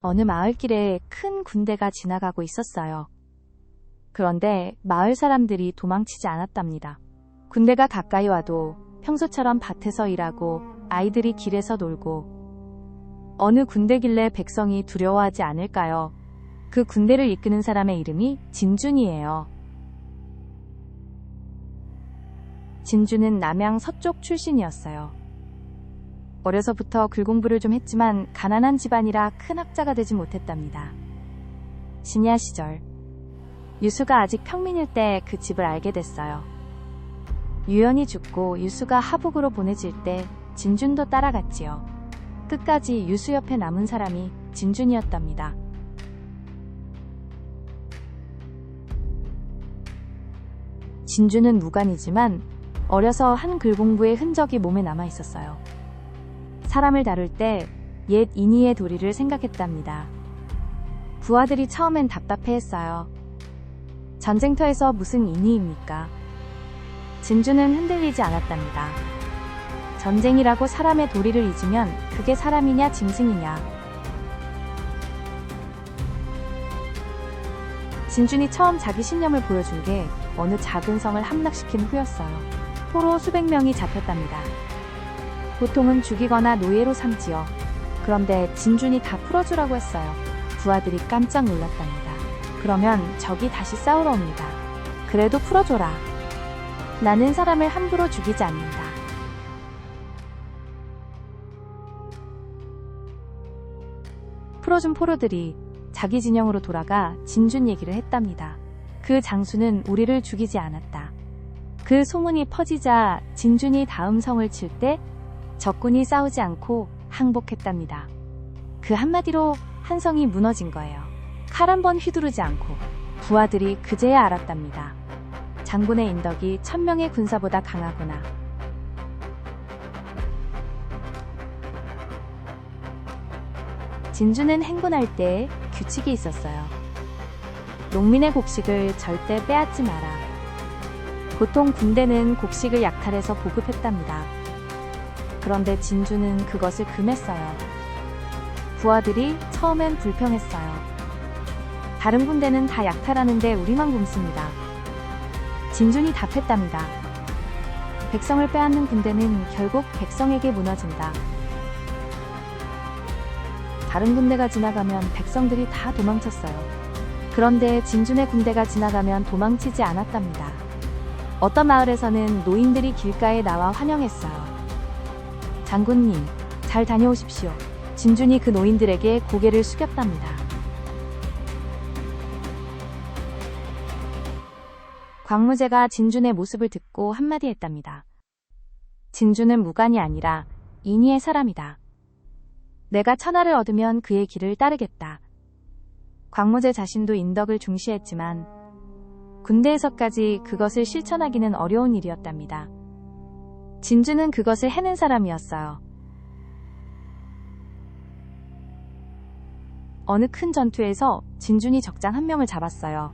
어느 마을길에 큰 군대가 지나가고 있었어요. 그런데 마을 사람들이 도망치지 않았답니다. 군대가 가까이 와도 평소처럼 밭에서 일하고 아이들이 길에서 놀고, 어느 군대길래 백성이 두려워하지 않을까요? 그 군대를 이끄는 사람의 이름이 진준이에요. 진준은 남양 서쪽 출신이었어요. 어려서부터 글공부를 좀 했지만 가난한 집안이라 큰 학자가 되지 못했답니다. 신야 시절, 유수가 아직 평민일 때 그 집을 알게 됐어요. 유연이 죽고 유수가 하북으로 보내질 때 진준도 따라갔지요. 끝까지 유수 옆에 남은 사람이 진준이었답니다. 진준은 무관이지만 어려서 한 글공부의 흔적이 몸에 남아 있었어요. 사람을 다룰 때 옛 인의의 도리를 생각했답니다. 부하들이 처음엔 답답해했어요. 전쟁터에서 무슨 인의입니까? 진준은 흔들리지 않았답니다. 전쟁이라고 사람의 도리를 잊으면 그게 사람이냐 짐승이냐. 진준이 처음 자기 신념을 보여준 게 어느 작은 성을 함락시킨 후였어요. 포로 수백 명이 잡혔답니다. 보통은 죽이거나 노예로 삼지요. 그런데 진준이 다 풀어주라고 했어요. 부하들이 깜짝 놀랐답니다. 그러면 적이 다시 싸우러 옵니다. 그래도 풀어줘라. 나는 사람을 함부로 죽이지 않는다. 풀어준 포로들이 자기 진영으로 돌아가 진준 얘기를 했답니다. 그 장수는 우리를 죽이지 않았다. 그 소문이 퍼지자 진준이 다음 성을 칠 때 적군이 싸우지 않고 항복했답니다. 그 한마디로 한 성이 무너진 거예요. 칼 한 번 휘두르지 않고. 부하들이 그제야 알았답니다. 장군의 인덕이 1000명의 군사보다 강하구나. 진준은 행군할 때 규칙이 있었어요. 농민의 곡식을 절대 빼앗지 마라. 보통 군대는 곡식을 약탈해서 보급했답니다. 그런데 진준은 그것을 금했어요. 부하들이 처음엔 불평했어요. 다른 군대는 다 약탈하는데 우리만 굶습니다. 진준이 답했답니다. 백성을 빼앗는 군대는 결국 백성에게 무너진다. 다른 군대가 지나가면 백성들이 다 도망쳤어요. 그런데 진준의 군대가 지나가면 도망치지 않았답니다. 어떤 마을에서는 노인들이 길가에 나와 환영했어요. 장군님, 잘 다녀오십시오. 진준이 그 노인들에게 고개를 숙였답니다. 광무제가 진준의 모습을 듣고 한마디 했답니다. 진준은 무관이 아니라 인의의 사람이다. 내가 천하를 얻으면 그의 길을 따르겠다. 광무제 자신도 인덕을 중시했지만 군대에서까지 그것을 실천하기는 어려운 일이었답니다. 진준은 그것을 해낸 사람이었어요. 어느 큰 전투에서 진준이 적장 1명을 잡았어요.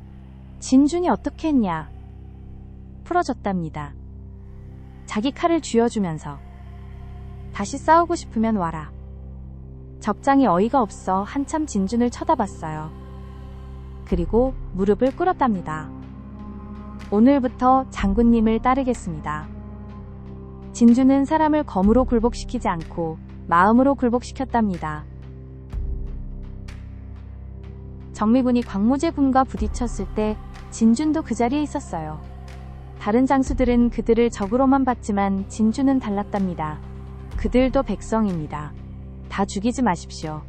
진준이 어떻게 했냐? 풀어줬답니다. 자기 칼을 쥐어주면서 다시 싸우고 싶으면 와라. 적장이 어이가 없어 한참 진준을 쳐다봤어요. 그리고 무릎을 꿇었답니다. 오늘부터 장군님을 따르겠습니다. 진준은 사람을 검으로 굴복시키지 않고 마음으로 굴복시켰답니다. 정미군이 광무제 군과 부딪혔을 때 진준도 그 자리에 있었어요. 다른 장수들은 그들을 적으로만 봤지만 진준은 달랐답니다. 그들도 백성입니다. 다 죽이지 마십시오.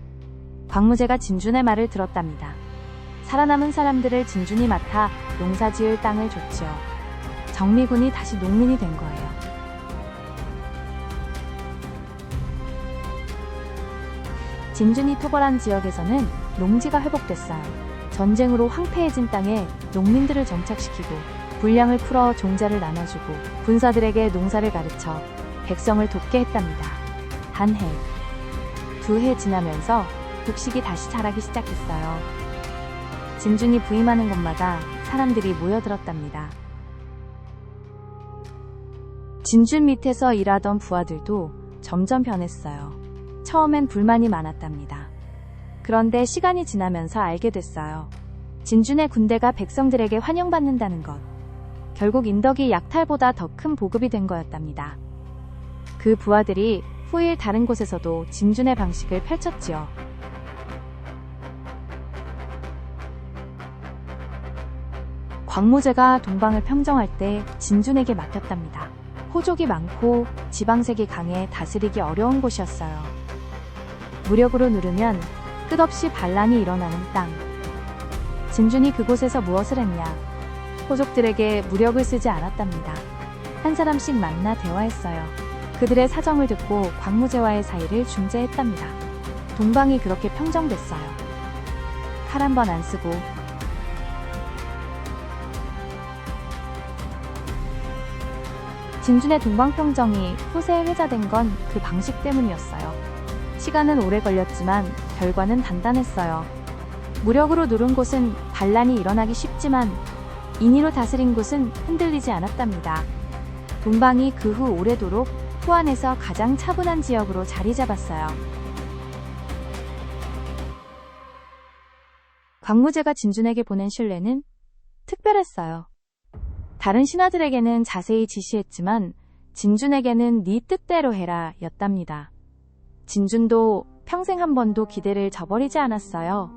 광무제가 진준의 말을 들었답니다. 살아남은 사람들을 진준이 맡아 농사지을 땅을 줬지요. 정미군이 다시 농민이 된 거예요. 진준이 토벌한 지역에서는 농지가 회복됐어요. 전쟁으로 황폐해진 땅에 농민들을 정착시키고 분량을 풀어 종자를 나눠주고 군사들에게 농사를 가르쳐 백성을 돕게 했답니다. 한 해, 2해 지나면서 곡식이 다시 자라기 시작했어요. 진준이 부임하는 곳마다 사람들이 모여들었답니다. 진준 밑에서 일하던 부하들도 점점 변했어요. 처음엔 불만이 많았답니다. 그런데 시간이 지나면서 알게 됐어요. 진준의 군대가 백성들에게 환영받는다는 것. 결국 인덕이 약탈보다 더 큰 보급이 된 거였답니다. 그 부하들이 후일 다른 곳에서도 진준의 방식을 펼쳤지요. 광무제가 동방을 평정할 때 진준에게 맡겼답니다. 호족이 많고 지방색이 강해 다스리기 어려운 곳이었어요. 무력으로 누르면 끝없이 반란이 일어나는 땅. 진준이 그곳에서 무엇을 했냐? 호족들에게 무력을 쓰지 않았답니다. 한 사람씩 만나 대화했어요. 그들의 사정을 듣고 광무제와의 사이를 중재했답니다. 동방이 그렇게 평정됐어요. 칼 한 번 안 쓰고 진준의 동방평정이 후세에 회자된 건 그 방식 때문이었어요. 시간은 오래 걸렸지만 결과는 단단했어요. 무력으로 누른 곳은 반란이 일어나기 쉽지만 인의로 다스린 곳은 흔들리지 않았답니다. 동방이 그 후 오래도록 후한에서 가장 차분한 지역으로 자리 잡았어요. 광무제가 진준에게 보낸 신뢰는 특별했어요. 다른 신하들에게는 자세히 지시했지만 진준에게는 네 뜻대로 해라 였답니다. 진준도 평생 한 번도 기대를 저버리지 않았어요.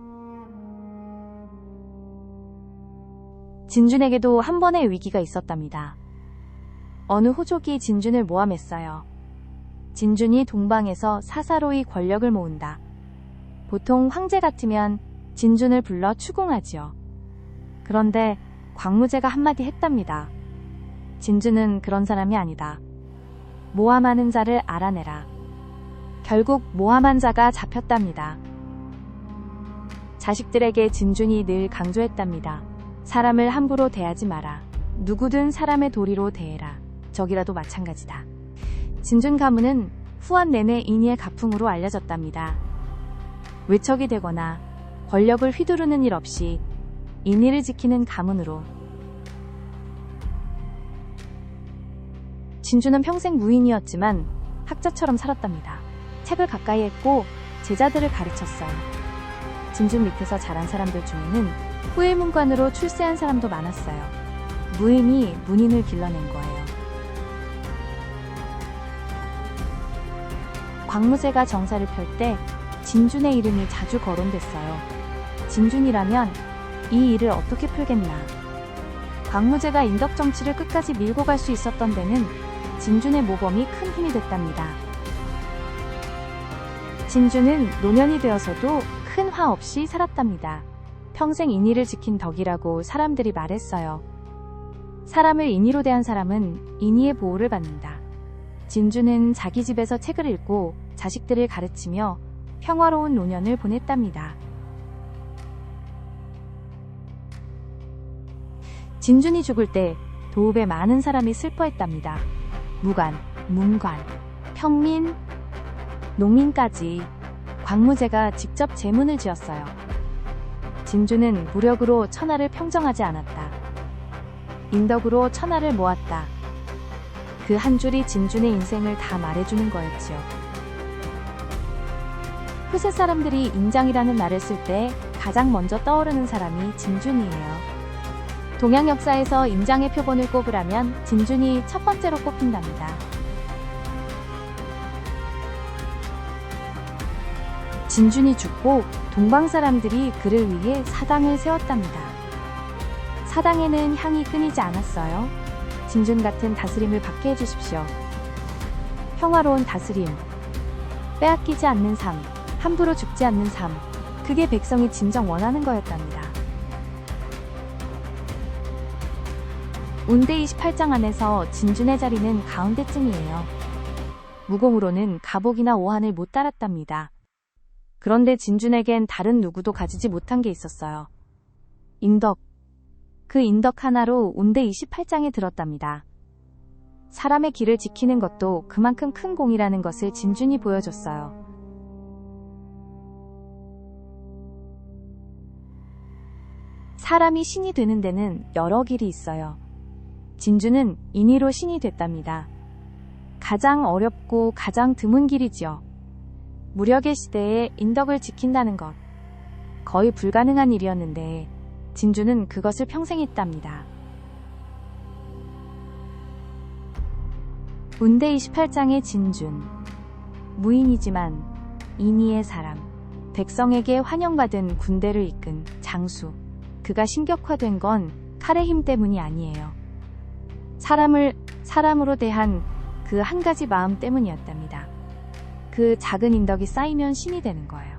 진준에게도 한 번의 위기가 있었답니다. 어느 호족이 진준을 모함했어요. 진준이 동방에서 사사로이 권력을 모은다. 보통 황제 같으면 진준을 불러 추궁하지요. 그런데 광무제가 한마디 했답니다. 진준은 그런 사람이 아니다. 모함하는 자를 알아내라. 결국 모함한 자가 잡혔답니다. 자식들에게 진준이 늘 강조했답니다. 사람을 함부로 대하지 마라. 누구든 사람의 도리로 대해라. 적이라도 마찬가지다. 진준 가문은 후한 내내 인의의 가풍으로 알려졌답니다. 외척이 되거나 권력을 휘두르는 일 없이 인의를 지키는 가문으로. 진준은 평생 무인이었지만 학자처럼 살았답니다. 책을 가까이 했고 제자들을 가르쳤어요. 진준 밑에서 자란 사람들 중에는 후일문관으로 출세한 사람도 많았어요. 무인이 문인을 길러낸 거예요. 광무제가 정사를 펼 때 진준의 이름이 자주 거론됐어요. 진준이라면 이 일을 어떻게 풀겠나. 광무제가 인덕 정치를 끝까지 밀고 갈 수 있었던 데는 진준의 모범이 큰 힘이 됐답니다. 진준은 노년이 되어서도 큰 화 없이 살았답니다. 평생 인의를 지킨 덕이라고 사람들이 말했어요. 사람을 인의로 대한 사람은 인의의 보호를 받는다. 진준은 자기 집에서 책을 읽고 자식들을 가르치며 평화로운 노년을 보냈답니다. 진준이 죽을 때 도읍에 많은 사람이 슬퍼했답니다. 무관, 문관, 평민, 농민까지 광무제가 직접 제문을 지었어요. 진준은 무력으로 천하를 평정하지 않았다. 인덕으로 천하를 모았다. 그 한 줄이 진준의 인생을 다 말해주는 거였지요. 후세 사람들이 인장이라는 말을 쓸 때 가장 먼저 떠오르는 사람이 진준이에요. 동양 역사에서 인장의 표본을 꼽으라면 진준이 첫 번째로 꼽힌답니다. 진준이 죽고 동방 사람들이 그를 위해 사당을 세웠답니다. 사당에는 향이 끊이지 않았어요. 진준 같은 다스림을 받게 해주십시오. 평화로운 다스림, 빼앗기지 않는 삶, 함부로 죽지 않는 삶, 그게 백성이 진정 원하는 거였답니다. 운대 28장 안에서 진준의 자리는 가운데쯤이에요. 무공으로는 가복이나 오한을 못 따랐답니다. 그런데 진준에겐 다른 누구도 가지지 못한 게 있었어요. 인덕. 그 인덕 하나로 운대 28장에 들었답니다. 사람의 길을 지키는 것도 그만큼 큰 공이라는 것을 진준이 보여줬어요. 사람이 신이 되는 데는 여러 길이 있어요. 진준은 인의로 신이 됐답니다. 가장 어렵고 가장 드문 길이지요. 무력의 시대에 인덕을 지킨다는 것. 거의 불가능한 일이었는데 진주는 그것을 평생 했답니다. 운대 28장의 진준. 무인이지만 인의의 사람. 백성에게 환영받은 군대를 이끈 장수. 그가 신격화된 건 칼의 힘 때문이 아니에요. 사람을 사람으로 대한 그 한 가지 마음 때문이었답니다. 그 작은 인덕이 쌓이면 신이 되는 거예요.